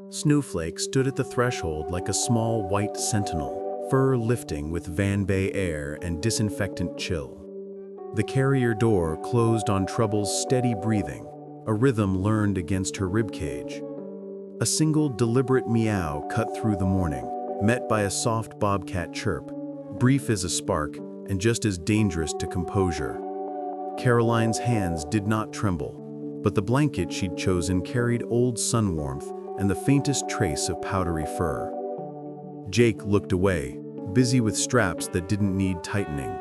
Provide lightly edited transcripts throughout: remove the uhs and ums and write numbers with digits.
Snowflake stood at the threshold like a small white sentinel, fur lifting with Van Bay air and disinfectant chill. The carrier door closed on Trouble's steady breathing, a rhythm learned against her ribcage. A single deliberate meow cut through the morning, met by a soft bobcat chirp, brief as a spark and just as dangerous to composure. Caroline's hands did not tremble, but the blanket she'd chosen carried old sun warmth and the faintest trace of powdery fur. Jake looked away, busy with straps that didn't need tightening.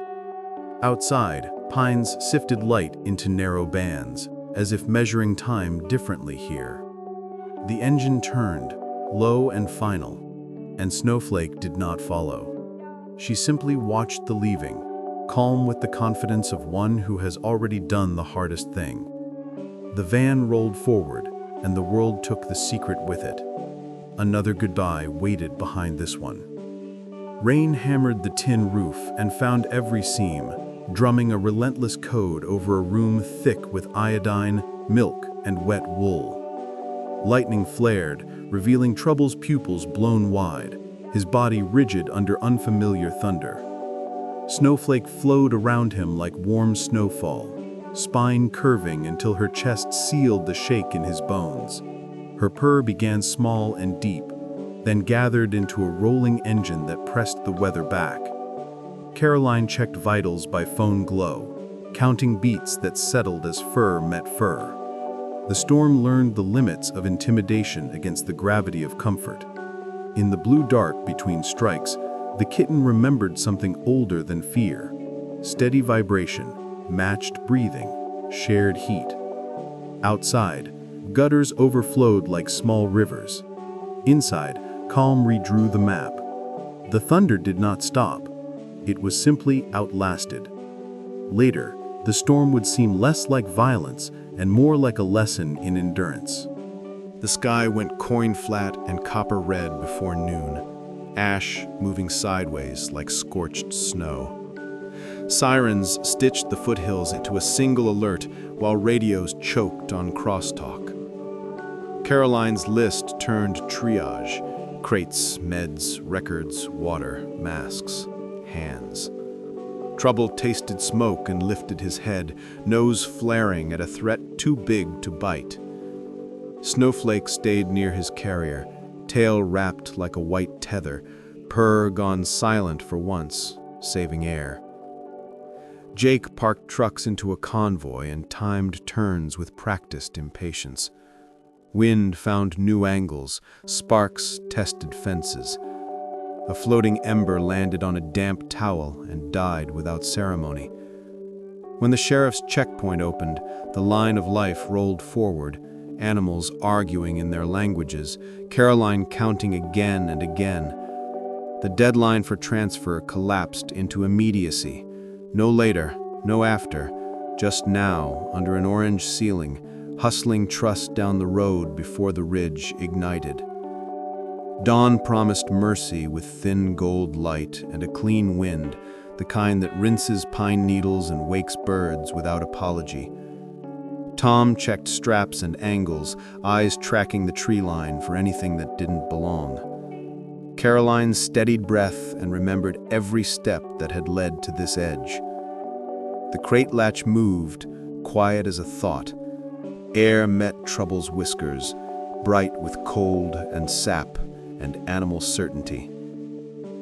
Outside, pines sifted light into narrow bands, as if measuring time differently here. The engine turned, low and final, and Snowflake did not follow. She simply watched the leaving, calm with the confidence of one who has already done the hardest thing. The van rolled forward, and the world took the secret with it. Another goodbye waited behind this one. Rain hammered the tin roof and found every seam, drumming a relentless code over a room thick with iodine, milk, and wet wool. Lightning flared, revealing Trouble's pupils blown wide, his body rigid under unfamiliar thunder. Snowflake flowed around him like warm snowfall, spine curving until her chest sealed the shake in his bones. Her purr began small and deep, then gathered into a rolling engine that pressed the weather back. Caroline checked vitals by phone glow, counting beats that settled as fur met fur. The storm learned the limits of intimidation against the gravity of comfort. In the blue dark between strikes, the kitten remembered something older than fear. Steady vibration, matched breathing, shared heat. Outside, gutters overflowed like small rivers. Inside, calm redrew the map. The thunder did not stop. It was simply outlasted. Later, the storm would seem less like violence and more like a lesson in endurance. The sky went coin-flat and copper-red before noon, ash moving sideways like scorched snow. Sirens stitched the foothills into a single alert while radios choked on crosstalk. Caroline's list turned triage: crates, meds, records, water, masks, hands. Trouble tasted smoke and lifted his head, nose flaring at a threat too big to bite. Snowflake stayed near his carrier, tail wrapped like a white tether, purr gone silent for once, saving air. Jake parked trucks into a convoy and timed turns with practiced impatience. Wind found new angles, sparks tested fences. A floating ember landed on a damp towel and died without ceremony. When the sheriff's checkpoint opened, the line of life rolled forward, animals arguing in their languages, Caroline counting again and again. The deadline for transfer collapsed into immediacy. No later, no after, just now, under an orange ceiling, hustling trust down the road before the ridge ignited. Dawn promised mercy with thin gold light and a clean wind, the kind that rinses pine needles and wakes birds without apology. Tom checked straps and angles, eyes tracking the tree line for anything that didn't belong. Caroline steadied breath and remembered every step that had led to this edge. The crate latch moved, quiet as a thought. Air met Trouble's whiskers, bright with cold and sap and animal certainty.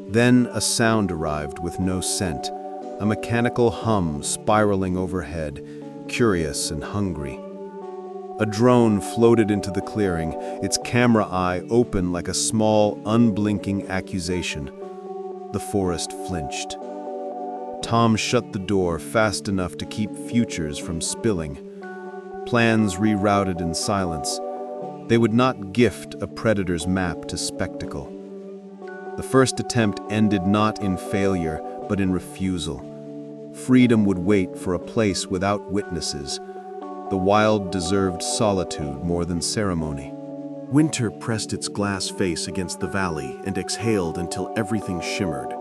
Then a sound arrived with no scent, a mechanical hum spiraling overhead, curious and hungry. A drone floated into the clearing, its camera eye open like a small, unblinking accusation. The forest flinched. Tom shut the door fast enough to keep futures from spilling. Plans rerouted in silence. They would not gift a predator's map to spectacle. The first attempt ended not in failure, but in refusal. Freedom would wait for a place without witnesses. The wild deserved solitude more than ceremony. Winter pressed its glass face against the valley and exhaled until everything shimmered.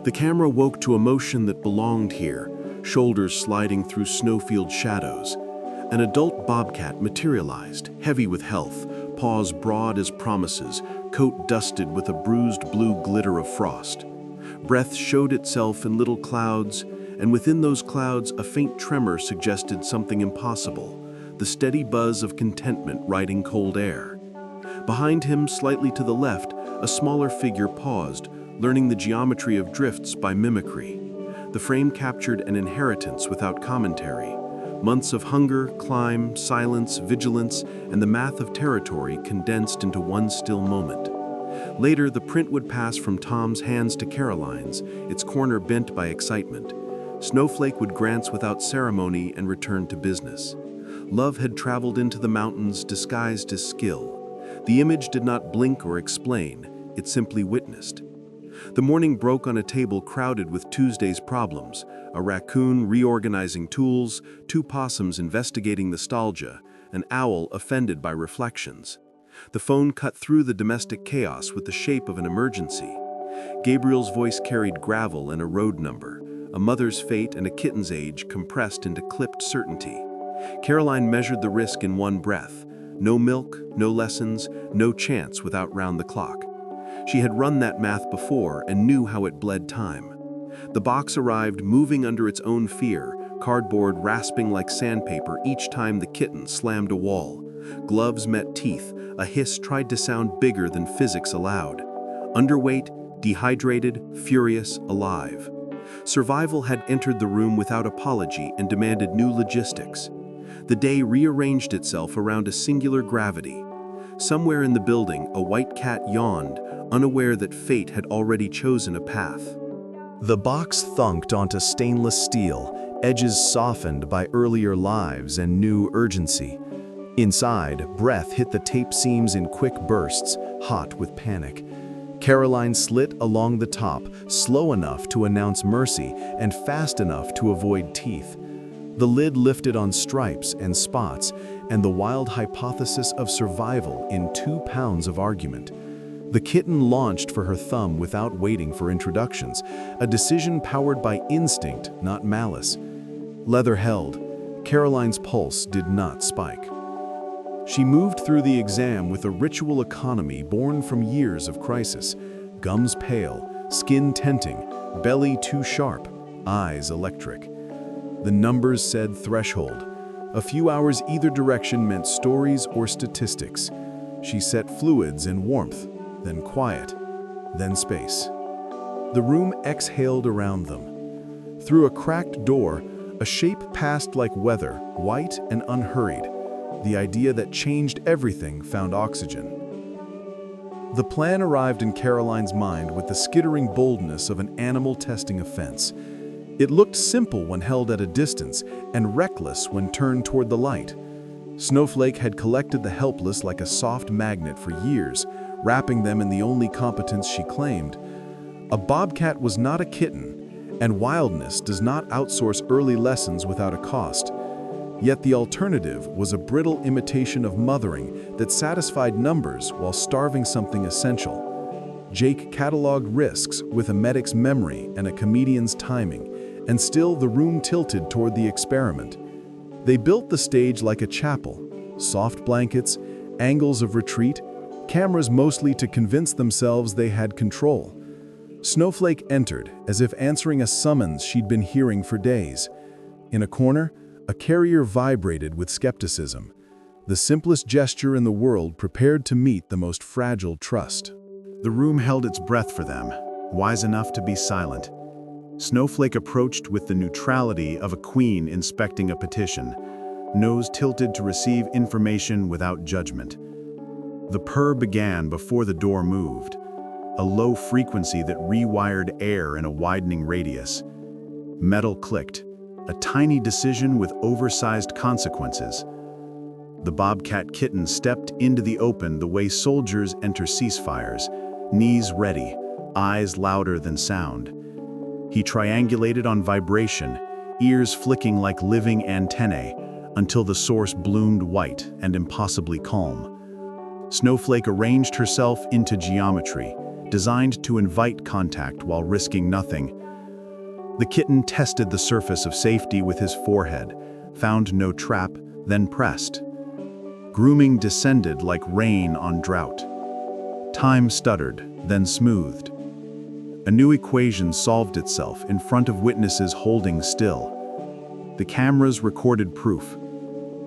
The camera woke to a motion that belonged here, shoulders sliding through snowfield shadows. An adult bobcat materialized, heavy with health, paws broad as promises, coat dusted with a bruised blue glitter of frost. Breath showed itself in little clouds, and within those clouds a faint tremor suggested something impossible, the steady buzz of contentment riding cold air. Behind him, slightly to the left, a smaller figure paused, learning the geometry of drifts by mimicry. The frame captured an inheritance without commentary. Months of hunger, climb, silence, vigilance, and the math of territory condensed into one still moment. Later, the print would pass from Tom's hands to Caroline's, its corner bent by excitement. Snowflake would glance without ceremony and return to business. Love had traveled into the mountains disguised as skill. The image did not blink or explain, it simply witnessed. The morning broke on a table crowded with Tuesday's problems, a raccoon reorganizing tools, 2 possums investigating nostalgia, an owl offended by reflections. The phone cut through the domestic chaos with the shape of an emergency. Gabriel's voice carried gravel and a road number, a mother's fate and a kitten's age compressed into clipped certainty. Caroline measured the risk in one breath. No milk, no lessons, no chance without round the clock. She had run that math before and knew how it bled time. The box arrived moving under its own fear, cardboard rasping like sandpaper each time the kitten slammed a wall. Gloves met teeth, a hiss tried to sound bigger than physics allowed. Underweight, dehydrated, furious, alive. Survival had entered the room without apology and demanded new logistics. The day rearranged itself around a singular gravity. Somewhere in the building, a white cat yawned, unaware that fate had already chosen a path. The box thunked onto stainless steel, edges softened by earlier lives and new urgency. Inside, breath hit the tape seams in quick bursts, hot with panic. Caroline slit along the top, slow enough to announce mercy and fast enough to avoid teeth. The lid lifted on stripes and spots, and the wild hypothesis of survival in 2 pounds of argument. The kitten launched for her thumb without waiting for introductions, a decision powered by instinct, not malice. Leather held. Caroline's pulse did not spike. She moved through the exam with a ritual economy born from years of crisis. Gums pale, skin tenting, belly too sharp, eyes electric. The numbers said threshold. A few hours either direction meant stories or statistics. She set fluids and warmth, then quiet, then space. The room exhaled around them. Through a cracked door, a shape passed like weather, white and unhurried. The idea that changed everything found oxygen. The plan arrived in Caroline's mind with the skittering boldness of an animal testing a fence. It looked simple when held at a distance and reckless when turned toward the light. Snowflake had collected the helpless like a soft magnet for years, wrapping them in the only competence she claimed. A bobcat was not a kitten, and wildness does not outsource early lessons without a cost. Yet the alternative was a brittle imitation of mothering that satisfied numbers while starving something essential. Jake cataloged risks with a medic's memory and a comedian's timing, and still the room tilted toward the experiment. They built the stage like a chapel, soft blankets, angles of retreat, cameras mostly to convince themselves they had control. Snowflake entered, as if answering a summons she'd been hearing for days. In a corner, a carrier vibrated with skepticism, the simplest gesture in the world prepared to meet the most fragile trust. The room held its breath for them, wise enough to be silent. Snowflake approached with the neutrality of a queen inspecting a petition, nose tilted to receive information without judgment. The purr began before the door moved, a low frequency that rewired air in a widening radius. Metal clicked, a tiny decision with oversized consequences. The bobcat kitten stepped into the open the way soldiers enter ceasefires, knees ready, eyes louder than sound. He triangulated on vibration, ears flicking like living antennae, until the source bloomed white and impossibly calm. Snowflake arranged herself into geometry, designed to invite contact while risking nothing. The kitten tested the surface of safety with his forehead, found no trap, then pressed. Grooming descended like rain on drought. Time stuttered, then smoothed. A new equation solved itself in front of witnesses holding still. The cameras recorded proof.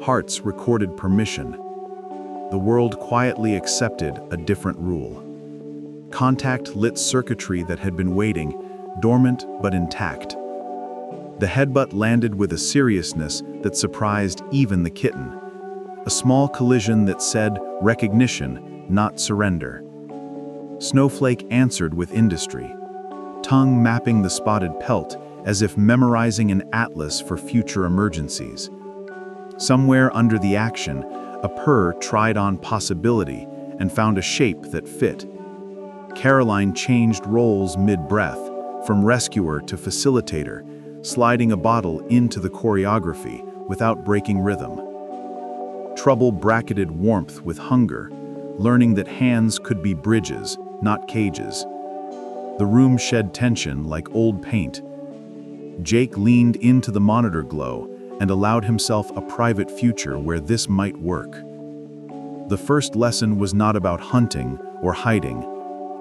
Hearts recorded permission. The world quietly accepted a different rule. Contact lit circuitry that had been waiting, dormant but intact. The headbutt landed with a seriousness that surprised even the kitten. A small collision that said recognition, not surrender. Snowflake answered with industry, tongue mapping the spotted pelt as if memorizing an atlas for future emergencies. Somewhere under the action, a purr tried on possibility and found a shape that fit. Caroline changed roles mid-breath, from rescuer to facilitator, sliding a bottle into the choreography without breaking rhythm. Trouble bracketed warmth with hunger, learning that hands could be bridges, not cages. The room shed tension like old paint. Jake leaned into the monitor glow and allowed himself a private future where this might work. The first lesson was not about hunting or hiding.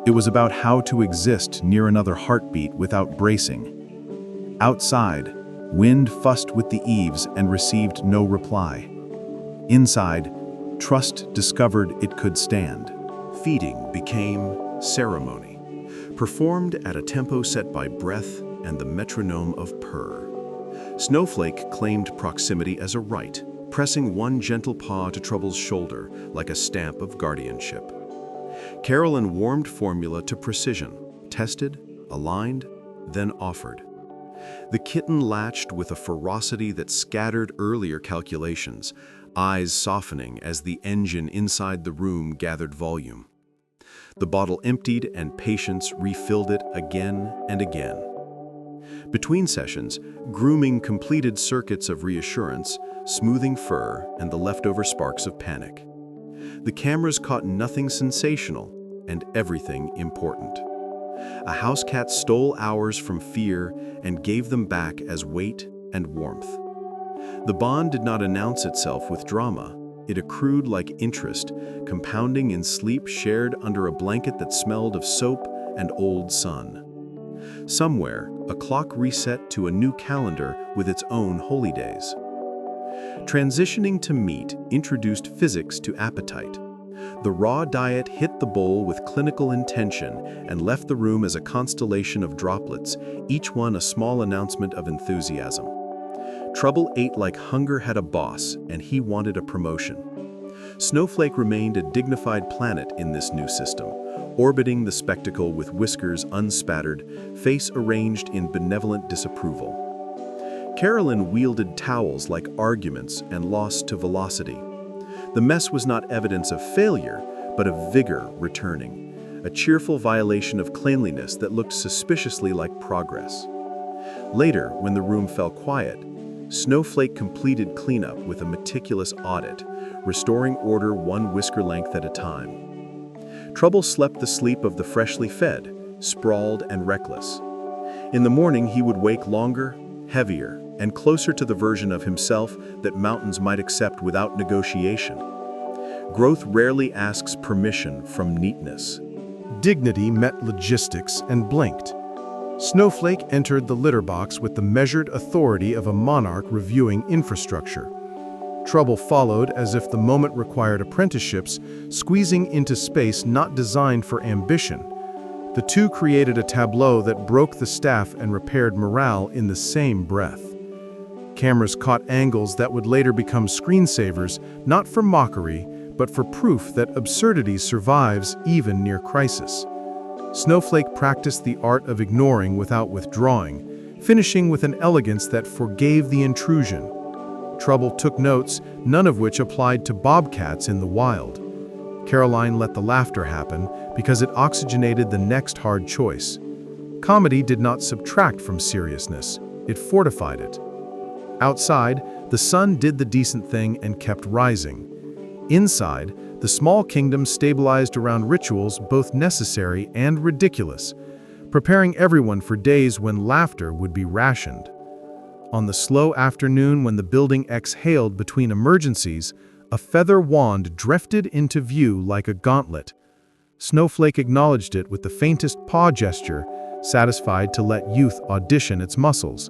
It was about how to exist near another heartbeat without bracing. Outside, wind fussed with the eaves and received no reply. Inside, trust discovered it could stand. Feeding became ceremony, performed at a tempo set by breath and the metronome of purr. Snowflake claimed proximity as a right, pressing one gentle paw to Trouble's shoulder like a stamp of guardianship. Carolyn warmed formula to precision, tested, aligned, then offered. The kitten latched with a ferocity that scattered earlier calculations, eyes softening as the engine inside the room gathered volume. The bottle emptied and patience refilled it again and again. Between sessions, grooming completed circuits of reassurance, smoothing fur and the leftover sparks of panic. The cameras caught nothing sensational and everything important. A house cat stole hours from fear and gave them back as weight and warmth. The bond did not announce itself with drama. It accrued like interest, compounding in sleep shared under a blanket that smelled of soap and old sun. Somewhere, a clock reset to a new calendar with its own holy days. Transitioning to meat introduced physics to appetite. The raw diet hit the bowl with clinical intention and left the room as a constellation of droplets, each one a small announcement of enthusiasm. Trouble ate like hunger had a boss, and he wanted a promotion. Snowflake remained a dignified planet in this new system, orbiting the spectacle with whiskers unspattered, face arranged in benevolent disapproval. Carolyn wielded towels like arguments and lost to velocity. The mess was not evidence of failure, but of vigor returning, a cheerful violation of cleanliness that looked suspiciously like progress. Later, when the room fell quiet, Snowflake completed cleanup with a meticulous audit, restoring order one whisker length at a time. Trouble slept the sleep of the freshly fed, sprawled and reckless. In the morning, he would wake longer, heavier, and closer to the version of himself that mountains might accept without negotiation. Growth rarely asks permission from neatness. Dignity met logistics and blinked. Snowflake entered the litter box with the measured authority of a monarch reviewing infrastructure. Trouble followed as if the moment required apprenticeships, squeezing into space not designed for ambition. The two created a tableau that broke the staff and repaired morale in the same breath. Cameras caught angles that would later become screensavers, not for mockery, but for proof that absurdity survives even near crisis. Snowflake practiced the art of ignoring without withdrawing, finishing with an elegance that forgave the intrusion. Trouble took notes, none of which applied to bobcats in the wild. Caroline let the laughter happen because it oxygenated the next hard choice. Comedy did not subtract from seriousness, it fortified it. Outside, the sun did the decent thing and kept rising. Inside, the small kingdom stabilized around rituals both necessary and ridiculous, preparing everyone for days when laughter would be rationed. On the slow afternoon when the building exhaled between emergencies, A feather wand drifted into view like a gauntlet. Snowflake acknowledged it with the faintest paw gesture, satisfied to let youth audition its muscles.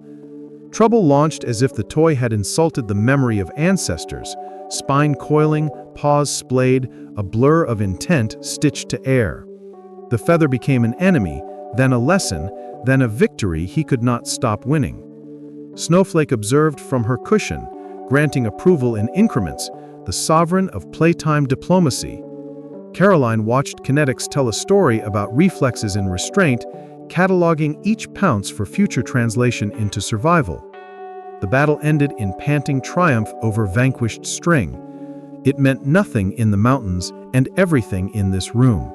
Trouble launched as if the toy had insulted the memory of ancestors, spine coiling, paws splayed, a blur of intent stitched to air. The feather became an enemy, then a lesson, then a victory he could not stop winning. Snowflake observed from her cushion, granting approval in increments, the sovereign of playtime diplomacy. Caroline watched Kinetics tell a story about reflexes in restraint, cataloging each pounce for future translation into survival. The battle ended in panting triumph over vanquished string. It meant nothing in the mountains and everything in this room.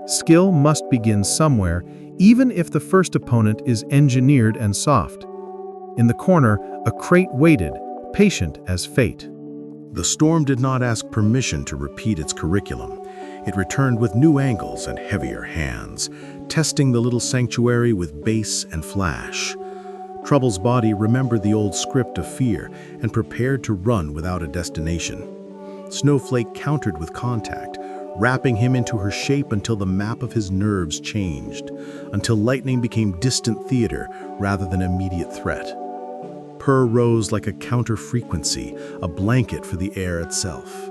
Skill must begin somewhere, even if the first opponent is engineered and soft. In the corner, a crate waited, patient as fate. The storm did not ask permission to repeat its curriculum. It returned with new angles and heavier hands, testing the little sanctuary with bass and flash. Trouble's body remembered the old script of fear and prepared to run without a destination. Snowflake countered with contact, wrapping him into her shape until the map of his nerves changed, until lightning became distant theater rather than immediate threat. Purr rose like a counter-frequency, a blanket for the air itself.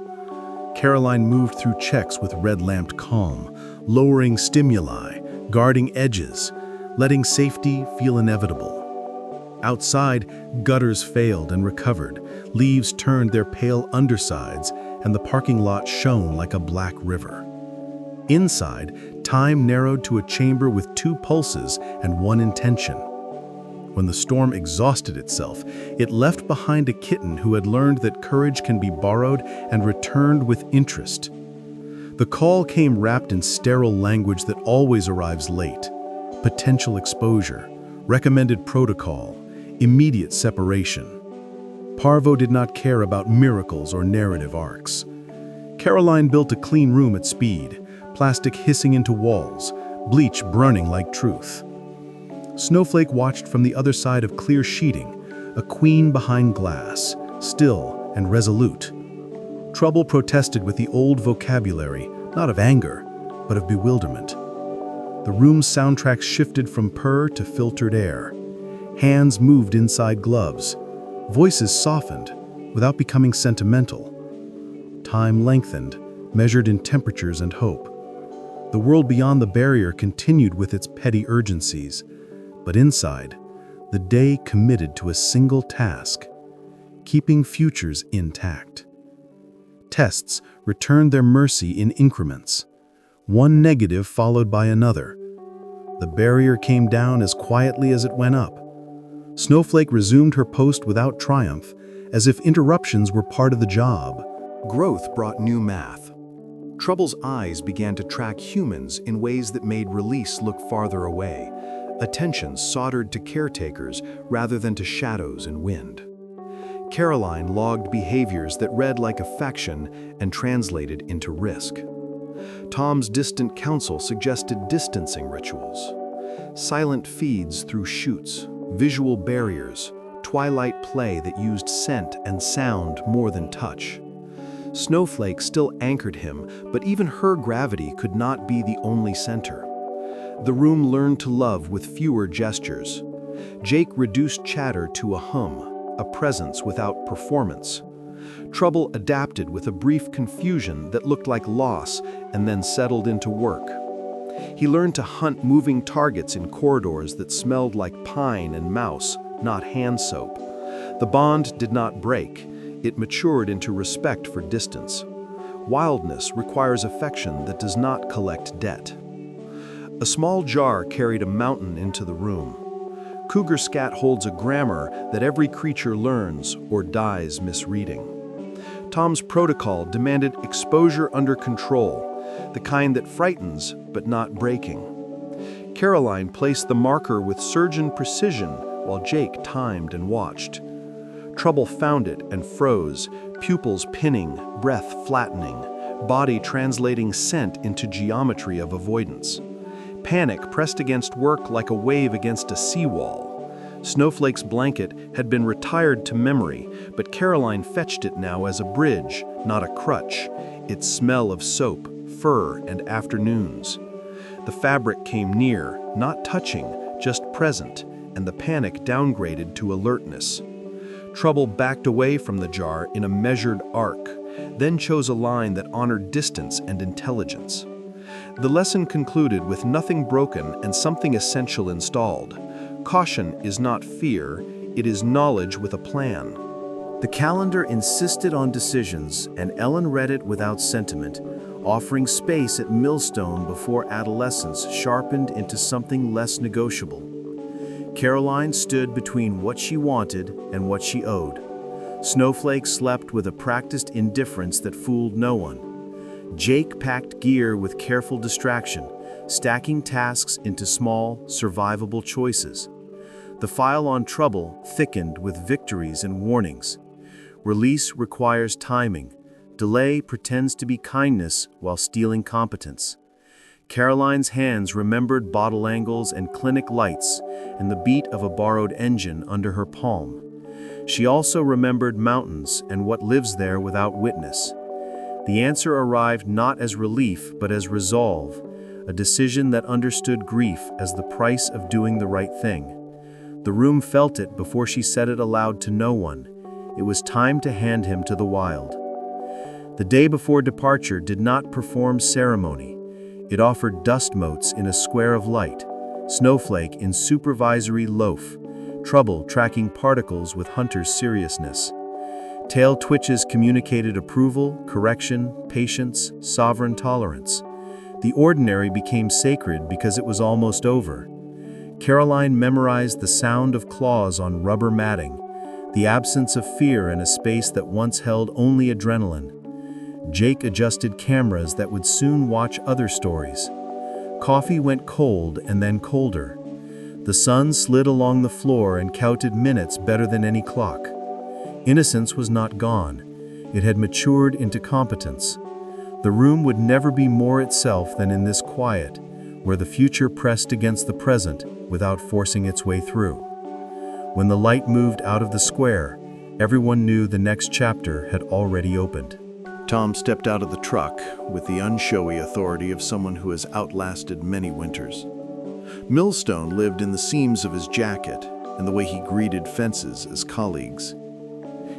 Caroline moved through checks with red-lamped calm, lowering stimuli, guarding edges, letting safety feel inevitable. Outside, gutters failed and recovered, leaves turned their pale undersides, and the parking lot shone like a black river. Inside, time narrowed to a chamber with 2 pulses and 1 intention. When the storm exhausted itself, it left behind a kitten who had learned that courage can be borrowed and returned with interest. The call came wrapped in sterile language that always arrives late. Potential exposure, recommended protocol, immediate separation. Parvo did not care about miracles or narrative arcs. Caroline built a clean room at speed, plastic hissing into walls, bleach burning like truth. Snowflake watched from the other side of clear sheeting, a queen behind glass, still and resolute. Trouble protested with the old vocabulary, not of anger, but of bewilderment. The room's soundtrack shifted from purr to filtered air. Hands moved inside gloves. Voices softened, without becoming sentimental. Time lengthened, measured in temperatures and hope. The world beyond the barrier continued with its petty urgencies. But inside, the day committed to a single task, keeping futures intact. Tests returned their mercy in increments, one negative followed by another. The barrier came down as quietly as it went up. Snowflake resumed her post without triumph, as if interruptions were part of the job. Growth brought new math. Trouble's eyes began to track humans in ways that made release look farther away. Attention soldered to caretakers rather than to shadows and wind. Caroline logged behaviors that read like affection and translated into risk. Tom's distant counsel suggested distancing rituals. Silent feeds through chutes, visual barriers, twilight play that used scent and sound more than touch. Snowflake still anchored him, but even her gravity could not be the only center. The room learned to love with fewer gestures. Jake reduced chatter to a hum, a presence without performance. Trouble adapted with a brief confusion that looked like loss and then settled into work. He learned to hunt moving targets in corridors that smelled like pine and mouse, not hand soap. The bond did not break. It matured into respect for distance. Wildness requires affection that does not collect debt. A small jar carried a mountain into the room. Cougar Scat holds a grammar that every creature learns or dies misreading. Tom's protocol demanded exposure under control, the kind that frightens but not breaking. Caroline placed the marker with surgeon precision while Jake timed and watched. Trouble found it and froze, pupils pinning, breath flattening, body translating scent into geometry of avoidance. Panic pressed against work like a wave against a seawall. Snowflake's blanket had been retired to memory, but Caroline fetched it now as a bridge, not a crutch, its smell of soap, fur, and afternoons. The fabric came near, not touching, just present, and the panic downgraded to alertness. Trouble backed away from the jar in a measured arc, then chose a line that honored distance and intelligence. The lesson concluded with nothing broken and something essential installed. Caution is not fear, it is knowledge with a plan. The calendar insisted on decisions, and Ellen read it without sentiment, offering space at Millstone before adolescence sharpened into something less negotiable. Caroline stood between what she wanted and what she owed. Snowflake slept with a practiced indifference that fooled no one. Jake packed gear with careful distraction, stacking tasks into small, survivable choices. The file on Trouble thickened with victories and warnings. Release requires timing. Delay pretends to be kindness while stealing competence. Caroline's hands remembered bottle angles and clinic lights and the beat of a borrowed engine under her palm. She also remembered mountains and what lives there without witness. The answer arrived not as relief but as resolve, a decision that understood grief as the price of doing the right thing. The room felt it before she said it aloud to no one. It was time to hand him to the wild. The day before departure did not perform ceremony. It offered dust motes in a square of light, Snowflake in supervisory loaf, Trouble tracking particles with Hunter's seriousness. Tail twitches communicated approval, correction, patience, sovereign tolerance. The ordinary became sacred because it was almost over. Caroline memorized the sound of claws on rubber matting, the absence of fear in a space that once held only adrenaline. Jake adjusted cameras that would soon watch other stories. Coffee went cold and then colder. The sun slid along the floor and counted minutes better than any clock. Innocence was not gone. It had matured into competence. The room would never be more itself than in this quiet, where the future pressed against the present without forcing its way through. When the light moved out of the square, everyone knew the next chapter had already opened. Tom stepped out of the truck with the unshowy authority of someone who has outlasted many winters. Millstone lived in the seams of his jacket and the way he greeted fences as colleagues.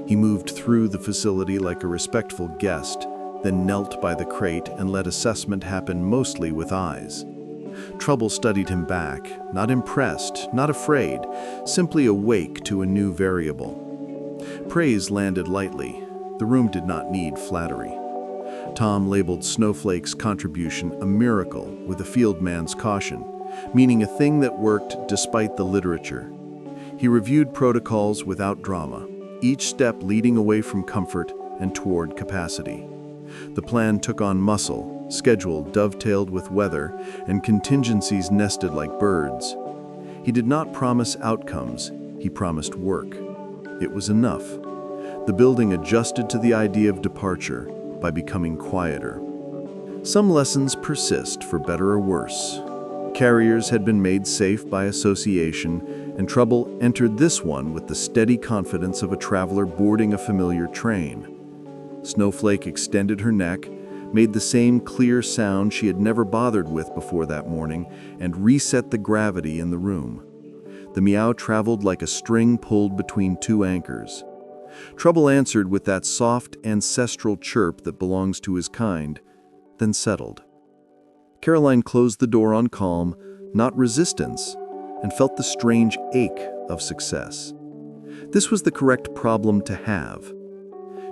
He moved through the facility like a respectful guest, then knelt by the crate and let assessment happen mostly with eyes. Trouble studied him back, not impressed, not afraid, simply awake to a new variable. Praise landed lightly. The room did not need flattery. Tom labeled Snowflake's contribution a miracle with a fieldman's caution, meaning a thing that worked despite the literature. He reviewed protocols without drama, each step leading away from comfort and toward capacity. The plan took on muscle, schedule dovetailed with weather, and contingencies nested like birds. He did not promise outcomes, he promised work. It was enough. The building adjusted to the idea of departure by becoming quieter. Some lessons persist for better or worse. Carriers had been made safe by association, and Trouble entered this one with the steady confidence of a traveler boarding a familiar train. Snowflake extended her neck, made the same clear sound she had never bothered with before that morning, and reset the gravity in the room. The meow traveled like a string pulled between two anchors. Trouble answered with that soft, ancestral chirp that belongs to his kind, then settled. Caroline closed the door on calm, not resistance, and felt the strange ache of success. This was the correct problem to have.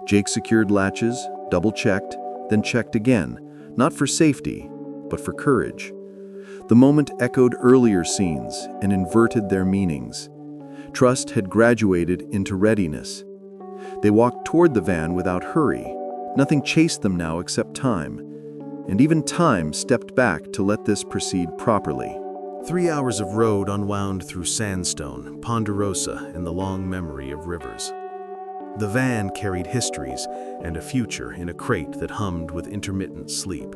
Jake secured latches, double-checked, then checked again, not for safety, but for courage. The moment echoed earlier scenes and inverted their meanings. Trust had graduated into readiness. They walked toward the van without hurry. Nothing chased them now except time. And even time stepped back to let this proceed properly. 3 hours of road unwound through sandstone, Ponderosa, and the long memory of rivers. The van carried histories and a future in a crate that hummed with intermittent sleep.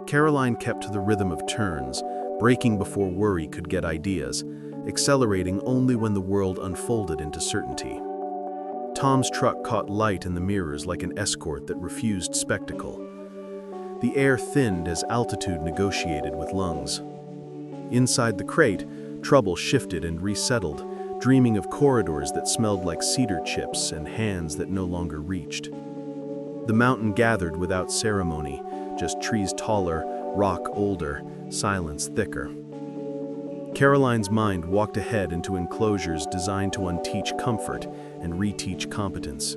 Caroline kept to the rhythm of turns, braking before worry could get ideas, accelerating only when the world unfolded into certainty. Tom's truck caught light in the mirrors like an escort that refused spectacle. The air thinned as altitude negotiated with lungs. Inside the crate, Trouble shifted and resettled, dreaming of corridors that smelled like cedar chips and hands that no longer reached. The mountain gathered without ceremony, just trees taller, rock older, silence thicker. Caroline's mind walked ahead into enclosures designed to unteach comfort and reteach competence.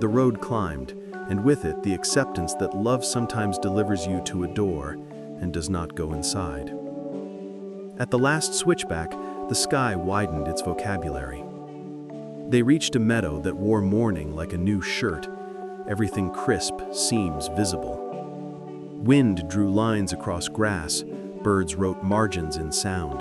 The road climbed, and with it the acceptance that love sometimes delivers you to a door and does not go inside. At the last switchback, the sky widened its vocabulary. They reached a meadow that wore mourning like a new shirt, everything crisp, seams visible. Wind drew lines across grass, birds wrote margins in sound.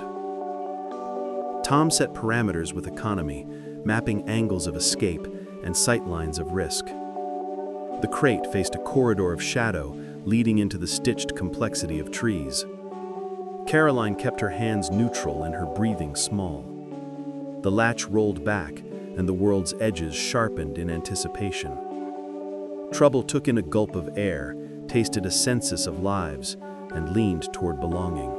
Tom set parameters with economy, mapping angles of escape and sightlines of risk. The crate faced a corridor of shadow leading into the stitched complexity of trees. Caroline kept her hands neutral and her breathing small. The latch rolled back, and the world's edges sharpened in anticipation. Trouble took in a gulp of air, tasted a census of lives, and leaned toward belonging.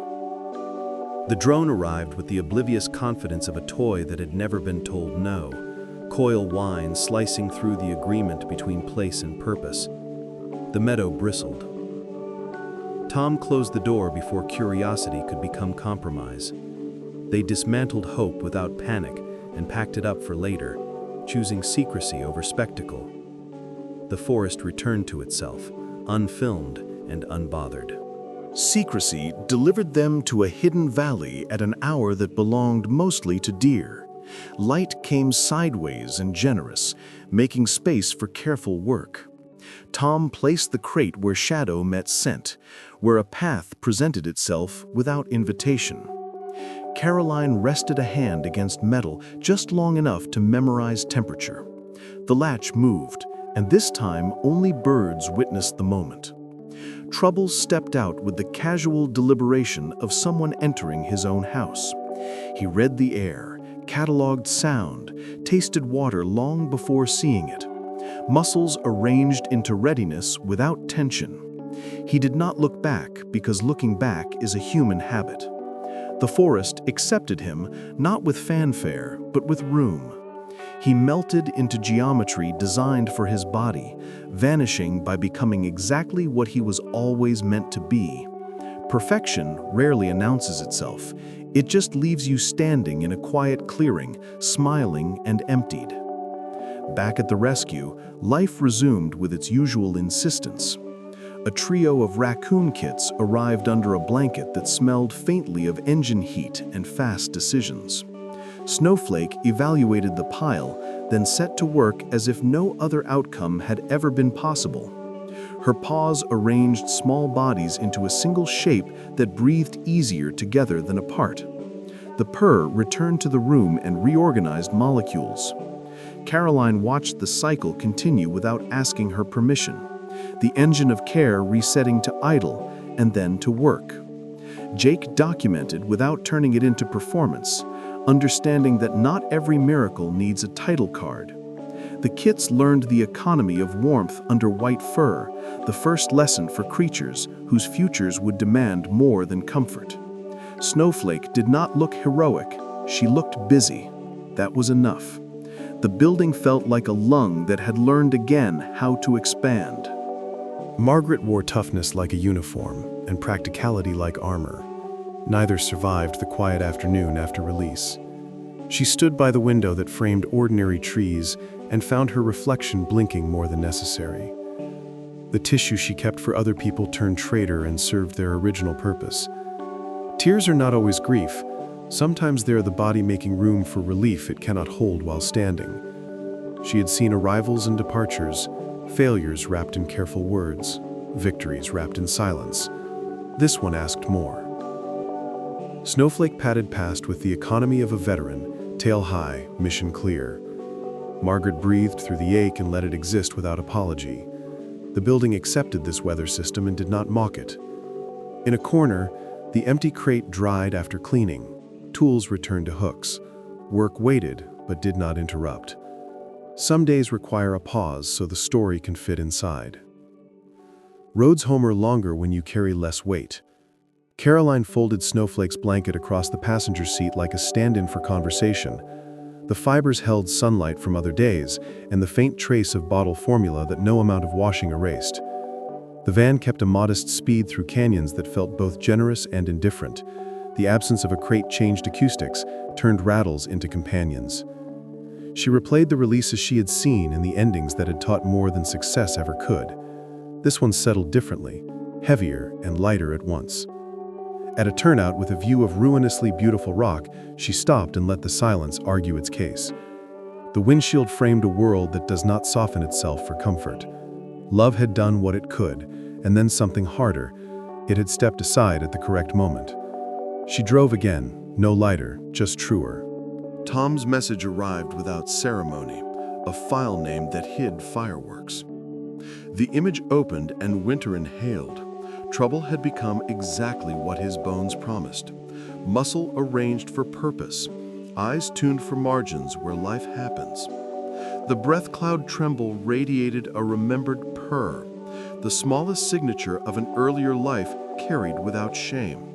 The drone arrived with the oblivious confidence of a toy that had never been told no, coil whine slicing through the agreement between place and purpose. The meadow bristled. Tom closed the door before curiosity could become compromise. They dismantled hope without panic and packed it up for later, choosing secrecy over spectacle. The forest returned to itself, unfilmed and unbothered. Secrecy delivered them to a hidden valley at an hour that belonged mostly to deer. Light came sideways and generous, making space for careful work. Tom placed the crate where shadow met scent, where a path presented itself without invitation. Caroline rested a hand against metal just long enough to memorize temperature. The latch moved, and this time only birds witnessed the moment. Trouble stepped out with the casual deliberation of someone entering his own house. He read the air, cataloged sound, tasted water long before seeing it. Muscles arranged into readiness without tension. He did not look back because looking back is a human habit. The forest accepted him not with fanfare, but with room. He melted into geometry designed for his body, vanishing by becoming exactly what he was always meant to be. Perfection rarely announces itself. It just leaves you standing in a quiet clearing, smiling and emptied. Back at the rescue, life resumed with its usual insistence. A trio of raccoon kits arrived under a blanket that smelled faintly of engine heat and fast decisions. Snowflake evaluated the pile, then set to work as if no other outcome had ever been possible. Her paws arranged small bodies into a single shape that breathed easier together than apart. The purr returned to the room and reorganized molecules. Caroline watched the cycle continue without asking her permission, the engine of care resetting to idle and then to work. Jake documented without turning it into performance, understanding that not every miracle needs a title card. The kits learned the economy of warmth under white fur, the first lesson for creatures whose futures would demand more than comfort. Snowflake did not look heroic, she looked busy. That was enough. The building felt like a lung that had learned again how to expand. Margaret wore toughness like a uniform and practicality like armor. Neither survived the quiet afternoon after release. She stood by the window that framed ordinary trees and found her reflection blinking more than necessary. The tissue she kept for other people turned traitor and served their original purpose. Tears are not always grief. Sometimes they are the body making room for relief it cannot hold while standing. She had seen arrivals and departures, failures wrapped in careful words, victories wrapped in silence. This one asked more. Snowflake padded past with the economy of a veteran, tail high, mission clear. Margaret breathed through the ache and let it exist without apology. The building accepted this weather system and did not mock it. In a corner, the empty crate dried after cleaning. Tools returned to hooks. Work waited, but did not interrupt. Some days require a pause so the story can fit inside. Roads home are longer when you carry less weight. Caroline folded Snowflake's blanket across the passenger seat like a stand-in for conversation. The fibers held sunlight from other days and the faint trace of bottle formula that no amount of washing erased. The van kept a modest speed through canyons that felt both generous and indifferent. The absence of a crate changed acoustics, turned rattles into companions. She replayed the releases she had seen and the endings that had taught more than success ever could. This one settled differently, heavier and lighter at once. At a turnout with a view of ruinously beautiful rock, she stopped and let the silence argue its case. The windshield framed a world that does not soften itself for comfort. Love had done what it could, and then something harder. It had stepped aside at the correct moment. She drove again, no lighter, just truer. Tom's message arrived without ceremony, a file name that hid fireworks. The image opened and Winter inhaled. Trouble had become exactly what his bones promised. Muscle arranged for purpose, eyes tuned for margins where life happens. The breath cloud tremble radiated a remembered purr, the smallest signature of an earlier life carried without shame.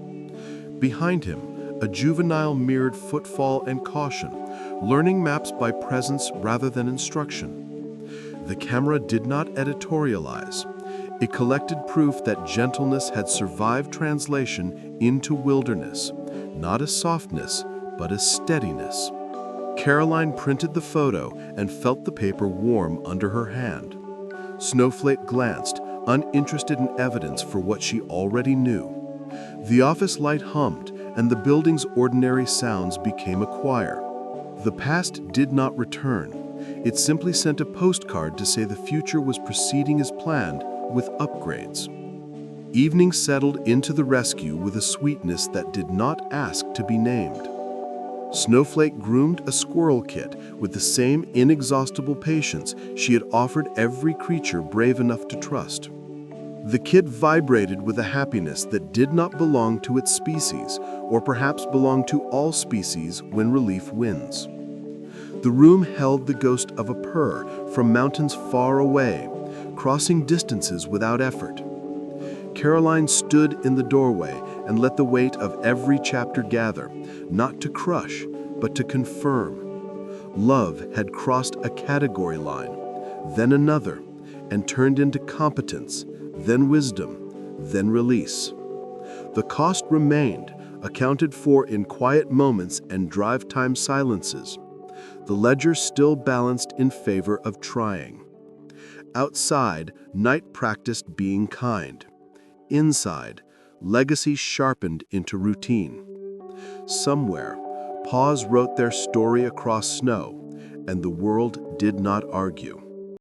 Behind him, a juvenile mirrored footfall and caution, learning maps by presence rather than instruction. The camera did not editorialize. It collected proof that gentleness had survived translation into wilderness, not as softness, but as steadiness. Caroline printed the photo and felt the paper warm under her hand. Snowflake glanced, uninterested in evidence for what she already knew. The office light hummed, and the building's ordinary sounds became a choir. The past did not return. It simply sent a postcard to say the future was proceeding as planned, with upgrades. Evening settled into the rescue with a sweetness that did not ask to be named. Snowflake groomed a squirrel kit with the same inexhaustible patience she had offered every creature brave enough to trust. The kit vibrated with a happiness that did not belong to its species, or perhaps belong to all species when relief wins. The room held the ghost of a purr from mountains far away, crossing distances without effort. Caroline stood in the doorway and let the weight of every chapter gather, not to crush, but to confirm. Love had crossed a category line, then another, and turned into competence, then wisdom, then release. The cost remained, accounted for in quiet moments and drive-time silences. The ledger still balanced in favor of trying. Outside, night practiced being kind. Inside, legacy sharpened into routine. Somewhere, paws wrote their story across snow, and the world did not argue.